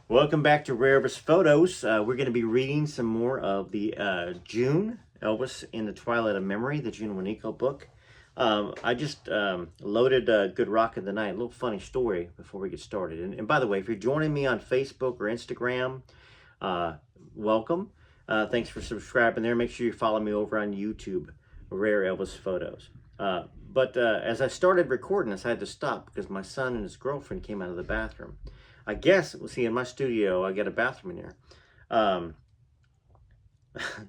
Welcome back to Rare Elvis Photos. We're going to be reading some more of the June Elvis in the Twilight of Memory, the June Wanico book. I just loaded Good Rock of the Night. A little funny story before we get started. And by the way, if you're joining me on Facebook or Instagram, welcome. Thanks for subscribing there. Make sure you follow me over on YouTube, Rare Elvis Photos. But as I started recording this, I had to stop because my son and his girlfriend came out of the bathroom. I guess, see, in my studio, I got a bathroom in there.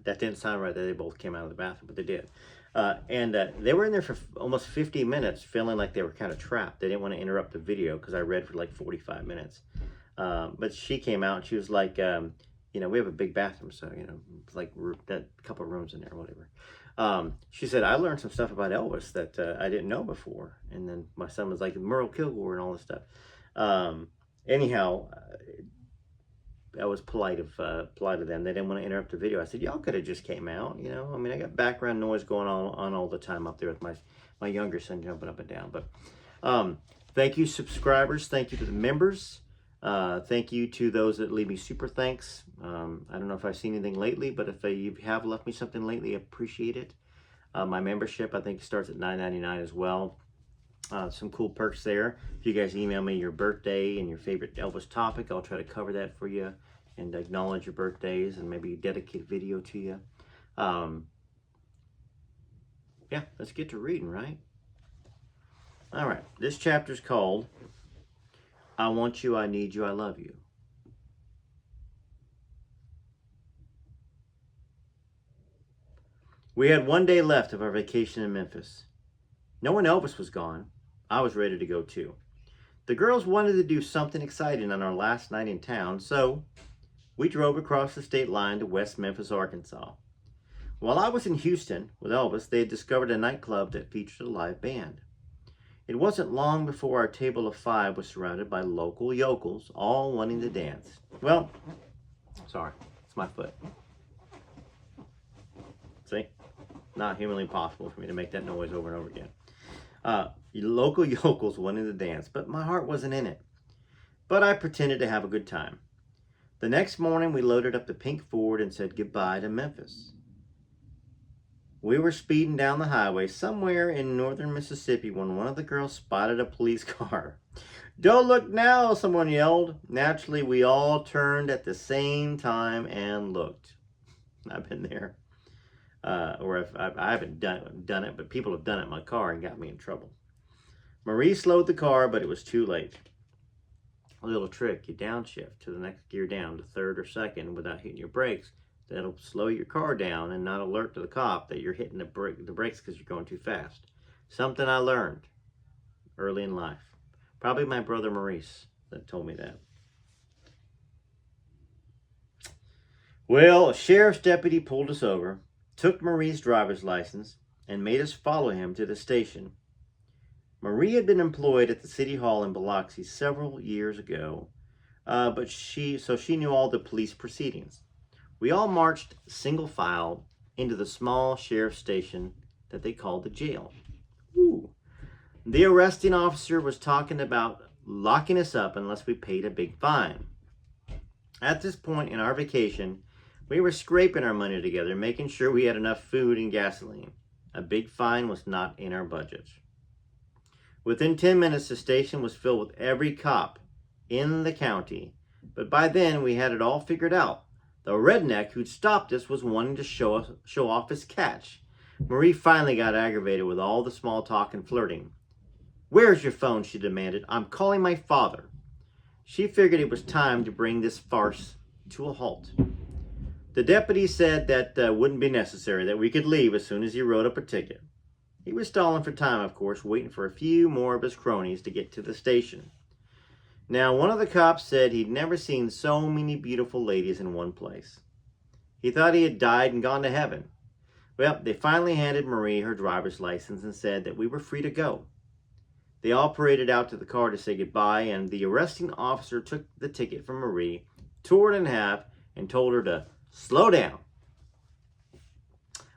That didn't sound right that they both came out of the bathroom, but they did. And they were in there for almost 50 minutes, feeling like they were kind of trapped. They didn't want to interrupt the video because I read for like 45 minutes. But she came out and she was like, we have a big bathroom, so, it's like that couple of rooms in there or whatever. She said, I learned some stuff about Elvis that I didn't know before. And then my son was like, Merle Kilgore and all this stuff. Anyhow, I was polite of them. They didn't want to interrupt the video. I said, y'all could have just came out, I mean, I got background noise going on all the time up there with my younger son jumping up and down. But thank you, subscribers. Thank you to the members. Thank you to those that leave me super thanks. I don't know if I've seen anything lately, but if you have left me something lately, I appreciate it. My membership, I think, starts at $9.99 as well. Some cool perks there. If you guys email me your birthday and your favorite Elvis topic, I'll try to cover that for you and acknowledge your birthdays and maybe dedicate a video to you. Yeah, let's get to reading, right? All right, this chapter's called I Want You, I Need You, I Love You. We had one day left of our vacation in Memphis. Knowing Elvis was gone, I was ready to go too. The girls wanted to do something exciting on our last night in town, so we drove across the state line to West Memphis, Arkansas. While I was in Houston with Elvis, they had discovered a nightclub that featured a live band. It wasn't long before our table of 5 was surrounded by local yokels, all wanting to dance. Well, sorry, it's my foot. See? Not humanly possible for me to make that noise over and over again. Local yokels wanted to dance, but my heart wasn't in it. But I pretended to have a good time. The next morning, we loaded up the pink Ford and said goodbye to Memphis. We were speeding down the highway somewhere in northern Mississippi when one of the girls spotted a police car. "Don't look now," someone yelled. Naturally, we all turned at the same time and looked. I've been there. Or I haven't done it, but people have done it in my car and got me in trouble. Marie slowed the car, but it was too late. A little trick, you downshift to the next gear down to third or second without hitting your brakes. That'll slow your car down and not alert to the cop that you're hitting the brakes because you're going too fast. Something I learned early in life. Probably my brother Maurice that told me that. Well, a sheriff's deputy pulled us over, took Marie's driver's license, and made us follow him to the station. Marie had been employed at the city hall in Biloxi several years ago, but she knew all the police proceedings. We all marched single file into the small sheriff's station that they called the jail. Ooh. The arresting officer was talking about locking us up unless we paid a big fine. At this point in our vacation, we were scraping our money together, making sure we had enough food and gasoline. A big fine was not in our budget. Within 10 minutes, the station was filled with every cop in the county. But by then, we had it all figured out. The redneck who'd stopped us was wanting to show off his catch. Marie finally got aggravated with all the small talk and flirting. "Where's your phone?" she demanded. "I'm calling my father." She figured it was time to bring this farce to a halt. The deputy said that wouldn't be necessary, that we could leave as soon as he wrote up a ticket. He was stalling for time, of course, waiting for a few more of his cronies to get to the station. Now, one of the cops said he'd never seen so many beautiful ladies in one place. He thought he had died and gone to heaven. Well, they finally handed Marie her driver's license and said that we were free to go. They all paraded out to the car to say goodbye, and the arresting officer took the ticket from Marie, tore it in half, and told her to slow down.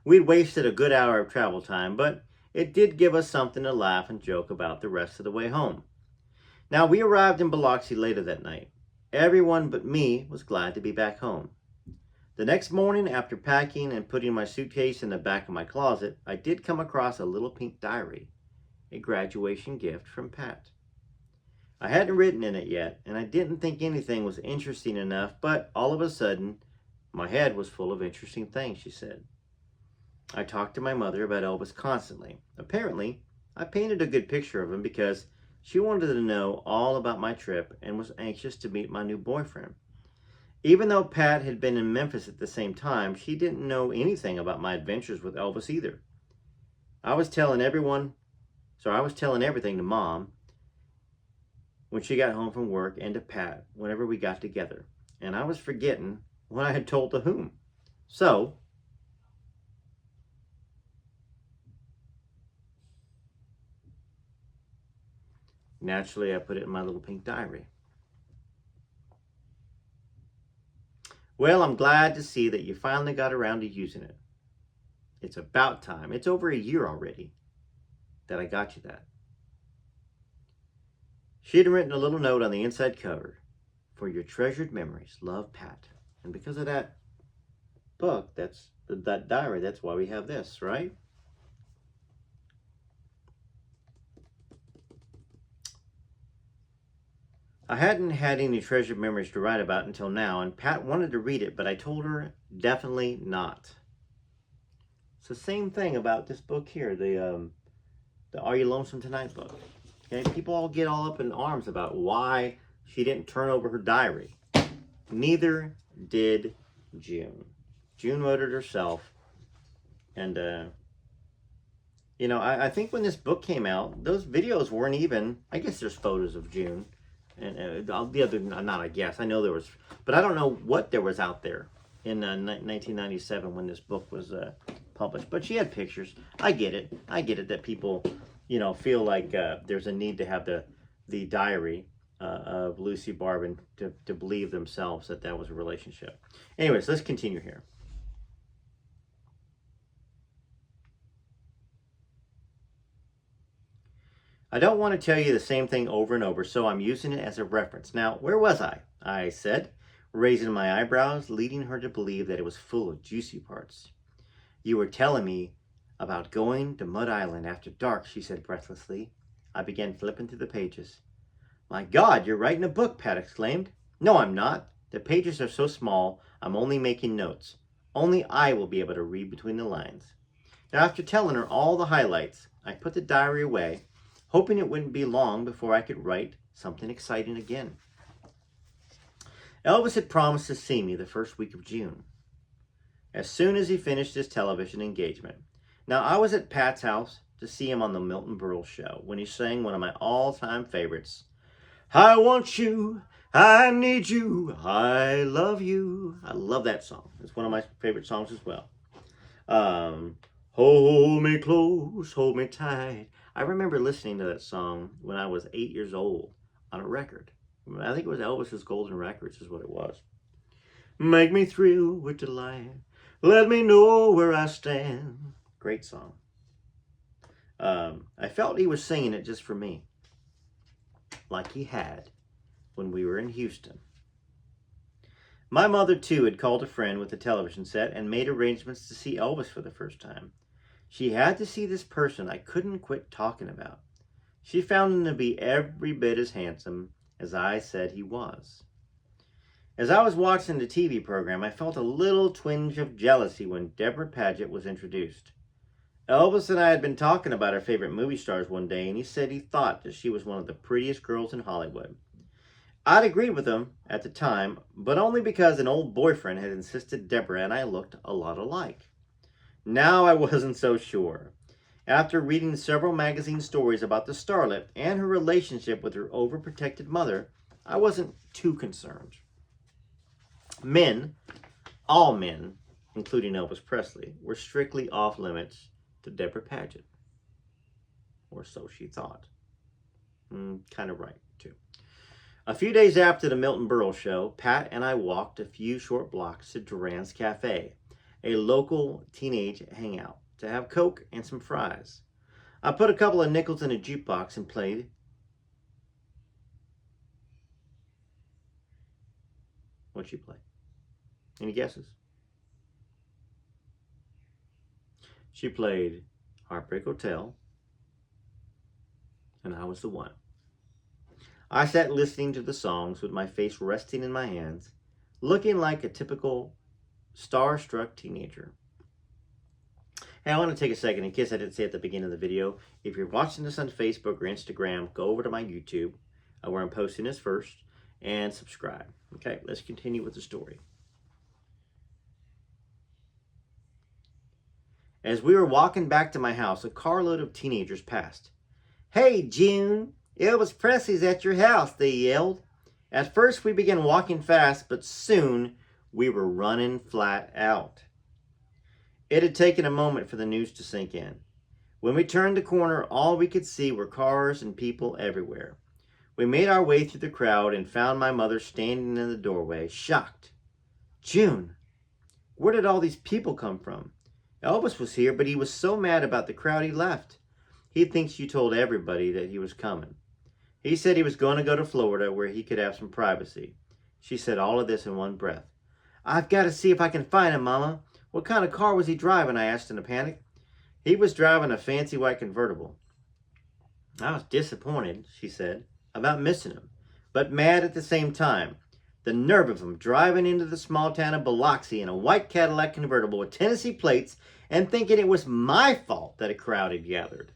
We'd wasted a good hour of travel time, but it did give us something to laugh and joke about the rest of the way home. Now, we arrived in Biloxi later that night. Everyone but me was glad to be back home. The next morning, after packing and putting my suitcase in the back of my closet, I did come across a little pink diary, a graduation gift from Pat. I hadn't written in it yet, and I didn't think anything was interesting enough, but all of a sudden, my head was full of interesting things, she said. I talked to my mother about Elvis constantly. Apparently, I painted a good picture of him because she wanted to know all about my trip and was anxious to meet my new boyfriend. Even though Pat had been in Memphis at the same time, she didn't know anything about my adventures with Elvis either. I was telling everything to Mom when she got home from work and to Pat whenever we got together. And I was forgetting what I had told to whom. So, naturally, I put it in my little pink diary. Well, I'm glad to see that you finally got around to using it. It's about time. It's over a year already that I got you that. She had written a little note on the inside cover. For your treasured memories, love, Pat. And because of that book, that diary, that's why we have this, right? I hadn't had any treasured memories to write about until now, and Pat wanted to read it, but I told her definitely not. It's the same thing about this book here, the Are You Lonesome Tonight book. Okay, people all get all up in arms about why she didn't turn over her diary. Neither did June. June wrote it herself, and I think when this book came out, those videos weren't even. I guess there's photos of June. And the other, not I guess, I know there was, but I don't know what there was out there in 1997 when this book was published. But she had pictures. I get it that people, feel like there's a need to have the diary of Lucy Barban to believe themselves that was a relationship. Anyways, let's continue here. I don't want to tell you the same thing over and over, so I'm using it as a reference. Now, where was I? I said, raising my eyebrows, leading her to believe that it was full of juicy parts. You were telling me about going to Mud Island after dark, she said breathlessly. I began flipping through the pages. My God, you're writing a book, Pat exclaimed. No, I'm not. The pages are so small, I'm only making notes. Only I will be able to read between the lines. Now, after telling her all the highlights, I put the diary away, hoping it wouldn't be long before I could write something exciting again. Elvis had promised to see me the first week of June, as soon as he finished his television engagement. Now, I was at Pat's house to see him on the Milton Berle show when he sang one of my all-time favorites, I want you, I need you, I love you. I love that song. It's one of my favorite songs as well. Hold me close, hold me tight. I remember listening to that song when I was 8 years old on a record. I think it was Elvis's Golden Records is what it was. Make me thrill with delight. Let me know where I stand. Great song. I felt he was singing it just for me, like he had when we were in Houston. My mother, too, had called a friend with a television set and made arrangements to see Elvis for the first time. She had to see this person I couldn't quit talking about. She found him to be every bit as handsome as I said he was. As I was watching the TV program, I felt a little twinge of jealousy when Deborah Paget was introduced. Elvis and I had been talking about our favorite movie stars one day, and he said he thought that she was one of the prettiest girls in Hollywood. I'd agreed with him at the time, but only because an old boyfriend had insisted Deborah and I looked a lot alike. Now I wasn't so sure. After reading several magazine stories about the starlet and her relationship with her overprotected mother, I wasn't too concerned. Men, all men, including Elvis Presley, were strictly off limits to Deborah Paget. Or so she thought. Kind of right, too. A few days after the Milton Berle show, Pat and I walked a few short blocks to Duran's Cafe, a local teenage hangout, to have Coke and some fries. I put a couple of nickels in a jukebox and played What'd she play? Any guesses? She played Heartbreak Hotel, and I Was the One. I sat listening to the songs with my face resting in my hands, looking like a typical starstruck teenager. Hey, I want to take a second, in case I didn't say at the beginning of the video, if you're watching this on Facebook or Instagram, go over to my YouTube, where I'm posting this first, and subscribe. Okay, let's continue with the story. As we were walking back to my house, a carload of teenagers passed. "Hey, June, Elvis Presley's at your house," they yelled. At first, we began walking fast, but soon we were running flat out. It had taken a moment for the news to sink in. When we turned the corner, all we could see were cars and people everywhere. We made our way through the crowd and found my mother standing in the doorway, shocked. "June, where did all these people come from? Elvis was here, but he was so mad about the crowd he left. He thinks you told everybody that he was coming. He said he was going to go to Florida where he could have some privacy." She said all of this in one breath. "I've got to see if I can find him, Mama. What kind of car was he driving?" I asked in a panic. "He was driving a fancy white convertible." I was disappointed, she said, about missing him, but mad at the same time. The nerve of him driving into the small town of Biloxi in a white Cadillac convertible with Tennessee plates and thinking it was my fault that a crowd had gathered.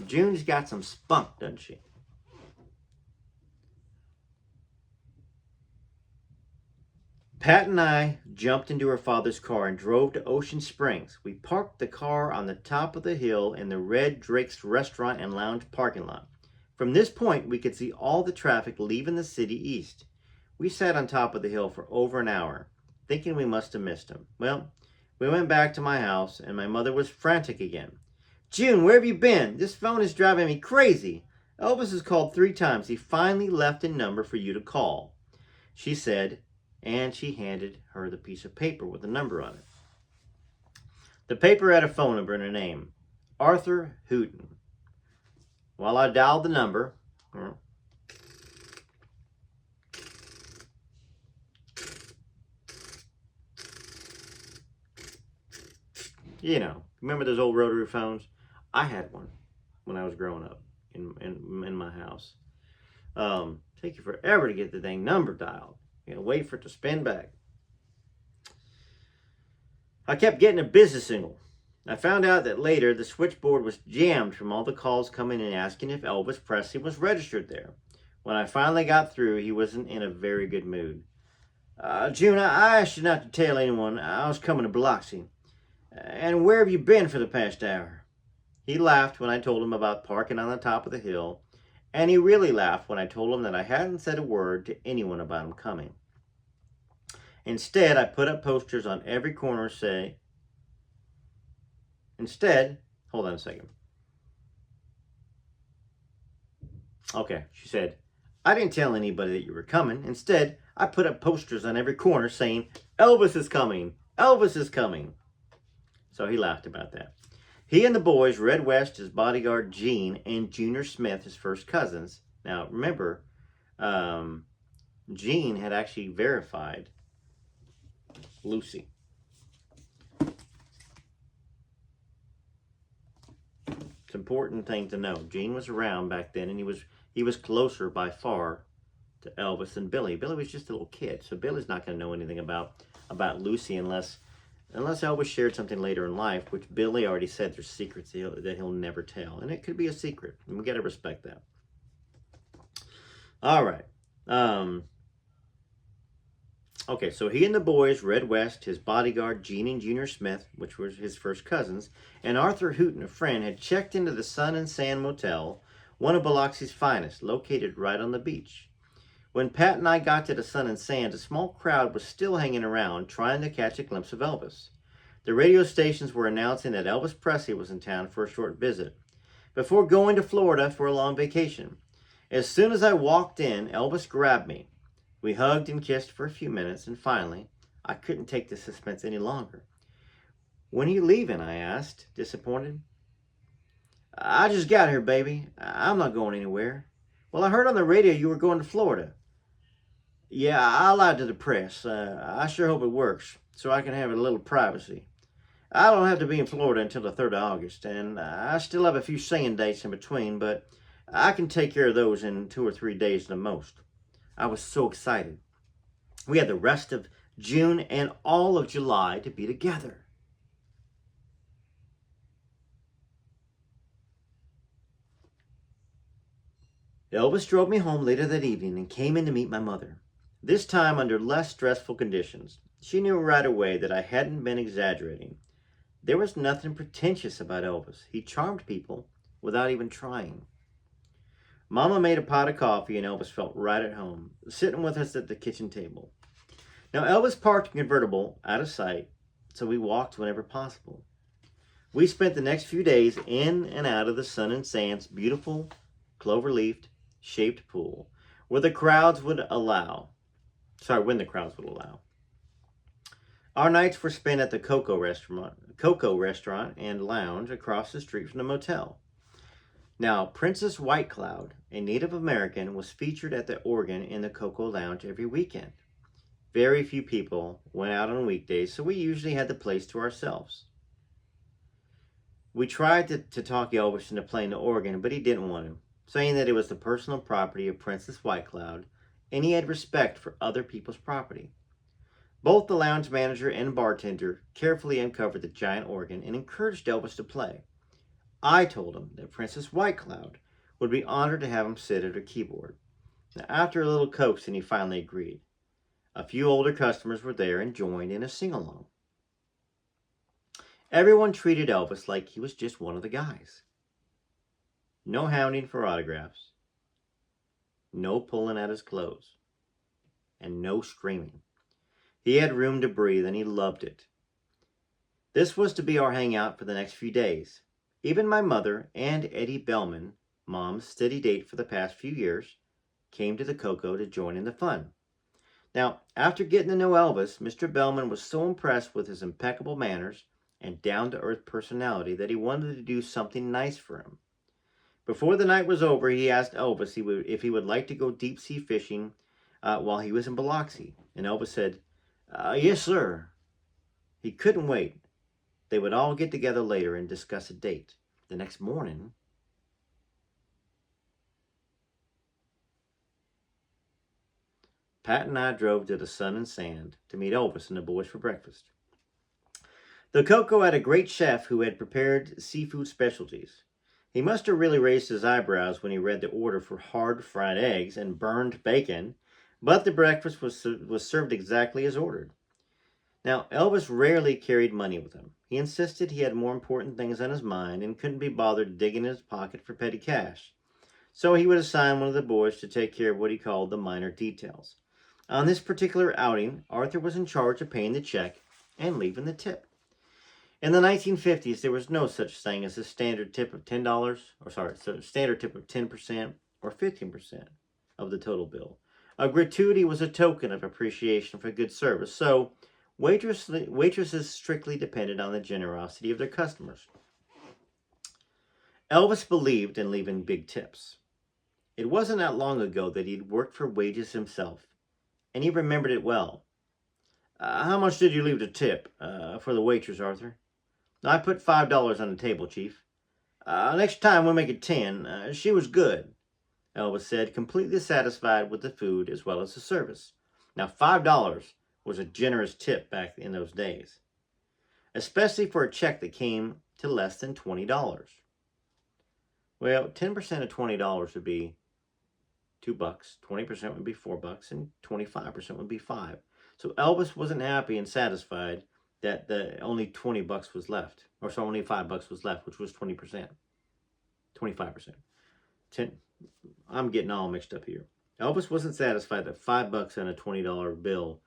June's got some spunk, doesn't she? Pat and I jumped into her father's car and drove to Ocean Springs. We parked the car on the top of the hill in the Red Drake's restaurant and lounge parking lot. From this point, we could see all the traffic leaving the city east. We sat on top of the hill for over an hour, thinking we must have missed him. Well, we went back to my house, and my mother was frantic again. "June, where have you been? This phone is driving me crazy. Elvis has called 3 times. He finally left a number for you to call," she said, and she handed her the piece of paper with a number on it. The paper had a phone number and a name, Arthur Hooten. While I dialed the number, you know, remember those old rotary phones? I had one when I was growing up in my house. Take you forever to get the dang number dialed. You know, wait for it to spin back. I kept getting a business signal. I found out that later the switchboard was jammed from all the calls coming in asking if Elvis Presley was registered there. When I finally got through, he wasn't in a very good mood. "June, I asked you not to tell anyone I was coming to Biloxi. And where have you been for the past hour?" He laughed when I told him about parking on the top of the hill, and he really laughed when I told him that I hadn't said a word to anyone about him coming. Instead, I put up posters on every corner hold on a second. Okay, she said, "I didn't tell anybody that you were coming. Instead, I put up posters on every corner saying, 'Elvis is coming, Elvis is coming.'" So he laughed about that. He and the boys, Red West, his bodyguard Gene, and Junior Smith, his first cousins. Now, remember, Gene had actually verified Lucy. It's an important thing to know. Gene was around back then, and he was closer by far to Elvis than Billy. Billy was just a little kid, so Billy's not going to know anything about Lucy unless Elvis shared something later in life, which Billy already said there's secrets that he'll never tell, and it could be a secret, and we got to respect that. All right. Okay, so he and the boys, Red West, his bodyguard, Gene and Junior Smith, which was his first cousins, and Arthur Hooten, a friend, had checked into the Sun and Sand Motel, one of Biloxi's finest, located right on the beach. When Pat and I got to the Sun and Sand, a small crowd was still hanging around, trying to catch a glimpse of Elvis. The radio stations were announcing that Elvis Presley was in town for a short visit, before going to Florida for a long vacation. As soon as I walked in, Elvis grabbed me. We hugged and kissed for a few minutes, and finally, I couldn't take the suspense any longer. "When are you leaving?" I asked, disappointed. "I just got here, baby. I'm not going anywhere." "Well, I heard on the radio you were going to Florida." Yeah, I lied to the press. I sure hope it works so I can have a little privacy. I don't have to be in Florida until the 3rd of August, and I still have a few singing dates in between, but I can take care of those in 2 or 3 days the most. I was so excited. We had the rest of June and all of July to be together. Elvis drove me home later that evening and came in to meet my mother. This time under less stressful conditions. She knew right away that I hadn't been exaggerating. There was nothing pretentious about Elvis. He charmed people without even trying. Mama made a pot of coffee and Elvis felt right at home, sitting with us at the kitchen table. Now Elvis parked a convertible out of sight, so we walked whenever possible. We spent the next few days in and out of the Sun and Sand's beautiful clover-leafed shaped pool, where the crowds would allow. When the crowds would allow. Our nights were spent at the Cocoa Restaurant and Lounge across the street from the motel. Now, Princess White Cloud, a Native American, was featured at the organ in the Cocoa Lounge every weekend. Very few people went out on weekdays, so we usually had the place to ourselves. We tried to talk Elvis into playing the organ, but he didn't want to, saying that it was the personal property of Princess White Cloud, and he had respect for other people's property. Both the lounge manager and bartender carefully uncovered the giant organ and encouraged Elvis to play. I told him that Princess White Cloud would be honored to have him sit at her keyboard. Now, after a little coaxing, he finally agreed. A few older customers were there and joined in a sing-along. Everyone treated Elvis like he was just one of the guys. No hounding for autographs, no pulling at his clothes, and no screaming. He had room to breathe and he loved it. This was to be our hangout for the next few days. Even my mother and Eddie Bellman, Mom's steady date for the past few years, came to the Cocoa to join in the fun. Now, after getting to know Elvis, Mr. Bellman was so impressed with his impeccable manners and down-to-earth personality that he wanted to do something nice for him. Before the night was over, he asked Elvis if he would like to go deep-sea fishing while he was in Biloxi. And Elvis said, yes, sir. He couldn't wait. They would all get together later and discuss a date. The next morning, Pat and I drove to the Sun and Sand to meet Elvis and the boys for breakfast. The Cocoa had a great chef who had prepared seafood specialties. He must have really raised his eyebrows when he read the order for hard fried eggs and burned bacon, but the breakfast was served exactly as ordered. Now, Elvis rarely carried money with him. He insisted he had more important things on his mind and couldn't be bothered digging in his pocket for petty cash. So he would assign one of the boys to take care of what he called the minor details. On this particular outing, Arthur was in charge of paying the check and leaving the tip. In the 1950s, there was no such thing as a standard tip of standard tip of 10% or 15% of the total bill. A gratuity was a token of appreciation for good service, so waitresses strictly depended on the generosity of their customers. Elvis believed in leaving big tips. It wasn't that long ago that he'd worked for wages himself, and he remembered it well. How much did you leave to tip for the waitress, Arthur? I put $5 on the table, Chief. Next time we'll make it 10. She was good, Elvis said, completely satisfied with the food as well as the service. Now, $5 was a generous tip back in those days, especially for a check that came to less than $20. Well, 10% of $20 would be $2, 20% would be $4, and 25% would be $5. So Elvis wasn't happy and satisfied that only $20 was left, only $5 was left, which was 20%, 25%. I'm getting all mixed up here. Elvis wasn't satisfied that $5 on a $20 bill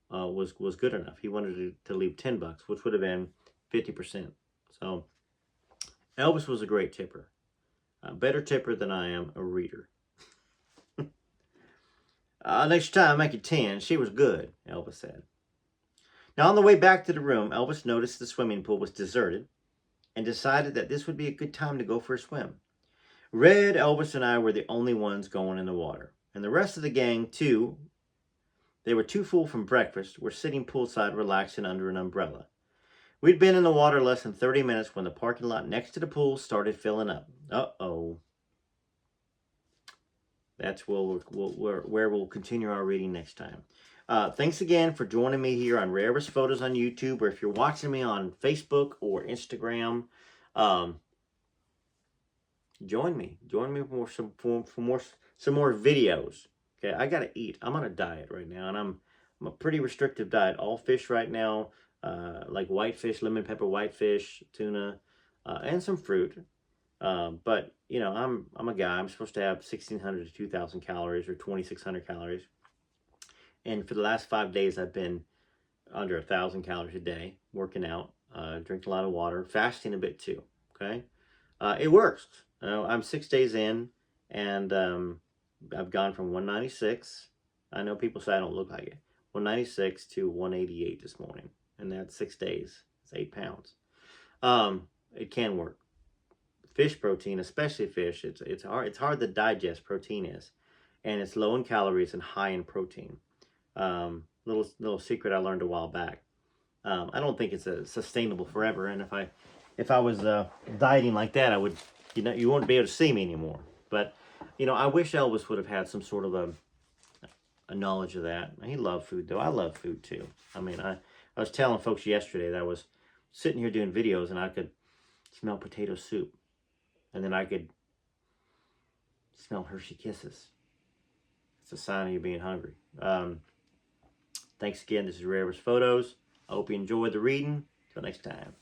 was good enough. He wanted to leave $10, which would have been 50%. So Elvis was a great tipper, a better tipper than I am a reader. Next time, make it 10. She was good, Elvis said. Now, on the way back to the room, Elvis noticed the swimming pool was deserted and decided that this would be a good time to go for a swim. Red, Elvis, and I were the only ones going in the water, and the rest of the gang, too, They were too full from breakfast, were sitting poolside relaxing under an umbrella. We'd been in the water less than 30 minutes when the parking lot next to the pool started filling up. Uh-oh. That's where we'll continue our reading next time. Thanks again for joining me here on Rarest Photos on YouTube, or if you're watching me on Facebook or Instagram, join me. Join me for some more videos. Okay, I gotta eat. I'm on a diet right now, and I'm a pretty restrictive diet. All fish right now, like whitefish, lemon pepper whitefish, tuna, and some fruit. But you know, I'm a guy. I'm supposed to have 1,600 to 2,000 calories or 2,600 calories. And for the last 5 days, I've been under 1,000 calories a day, working out, drinking a lot of water, fasting a bit too. Okay, it works. I'm 6 days in, and I've gone from 196. I know people say I don't look like it. 196 to 188 this morning, and that's 6 days. It's 8 pounds. It can work. Fish protein, especially fish, it's hard to digest. Protein is, and it's low in calories and high in protein. Little secret I learned a while back. I don't think it's sustainable forever, and if I was dieting like that, I would, you wouldn't be able to see me anymore. But I wish Elvis would have had some sort of a knowledge of that. He loved food though. I love food too. I mean, I was telling folks yesterday that I was sitting here doing videos and I could smell potato soup, and then I could smell Hershey Kisses. It's a sign of you being hungry. Thanks again. This is Rarest Photos. I hope you enjoyed the reading. Till next time.